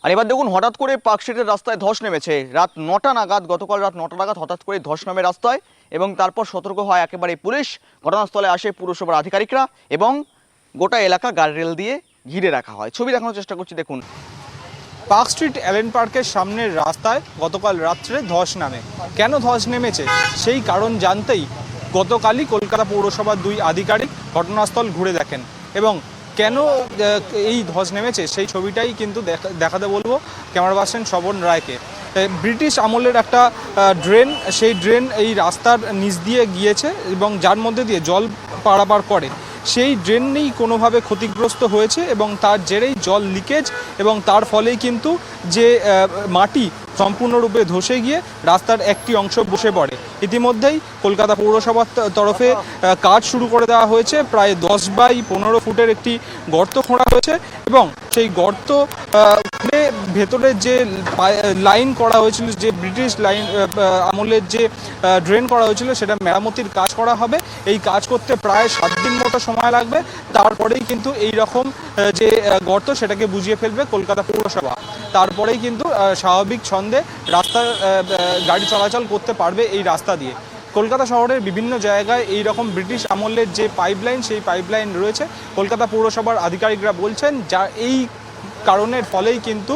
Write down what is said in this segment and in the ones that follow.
আর এবার দেখুন হঠাৎ করে পার্কস্ট্রিটের রাস্তায় ধস নেমেছে রাত 9টা নাগাদ, গতকাল রাত 9টা নাগাদ হঠাৎ করে ধস নামে রাস্তায় এবং তারপর সতর্ক হয় একেবারে পুলিশ। ঘটনাস্থলে আসে পুরসভার আধিকারিকরা এবং গোটা এলাকা গার্ডরেল দিয়ে ঘিরে রাখা হয়। ছবি দেখানোর চেষ্টা করছি, দেখুন। পার্ক স্ট্রিট অ্যালেন পার্কের সামনের রাস্তায় গতকাল রাত্রে ধস নামে। কেন ধস নেমেছে সেই কারণ জানতেই গতকালই কলকাতা পৌরসভার 2 আধিকারিক ঘটনাস্থল ঘুরে দেখেন এবং কেন এই ধস নেমেছে সেই ছবিটাই কিন্তু দেখাতে বলবো ক্যামেরা পার্সন শোভন রায়কে। ব্রিটিশ আমলের একটা ড্রেন, সেই ড্রেন এই রাস্তার নিচ দিয়ে গিয়েছে এবং যার মধ্যে দিয়ে জল পারাপার করে। সেই ড্রেনেই কোনোভাবে ক্ষতিগ্রস্ত হয়েছে এবং তার জেরেই জল লিকেজ এবং তার ফলেই কিন্তু যে মাটি সম্পূর্ণরূপে ধসে গিয়ে রাস্তার একটি অংশ বসে পড়ে। ইতিমধ্যেই কলকাতা পৌরসভার তরফে কাজ শুরু করে দেওয়া হয়েছে। প্রায় 10x15 ফুটের একটি গর্ত খোঁড়া হয়েছে এবং সেই গর্ত ভেতরে যে লাইন করা হয়েছিল, যে ব্রিটিশ লাইন আমলের যে ড্রেন করা হয়েছিল, সেটা মেরামতির কাজ করা হবে। এই কাজ করতে প্রায় 7 দিন মতো সময় লাগবে। তারপরেই কিন্তু এই রকম যে গর্ত সেটাকে বুঝিয়ে ফেলবে কলকাতা পৌরসভা। তারপরেই কিন্তু স্বাভাবিক ছন্দে রাস্তার গাড়ি চলাচল করতে পারবে এই রাস্তা দিয়ে। কলকাতা শহরের বিভিন্ন জায়গায় এই রকম ব্রিটিশ আমলের যে পাইপলাইন, সেই পাইপলাইন রয়েছে। কলকাতা পৌরসভার আধিকারিকরা বলছেন যা এই কারণের ফলেই কিন্তু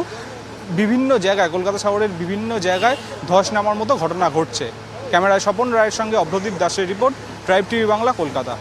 বিভিন্ন জায়গায়, কলকাতা শহরের বিভিন্ন জায়গায় ধস নামার মতো ঘটনা ঘটছে। ক্যামেরায় স্বপন রায়ের সঙ্গে অভ্রদীপ দাসের report, tribe TV Bangla, Kolkata.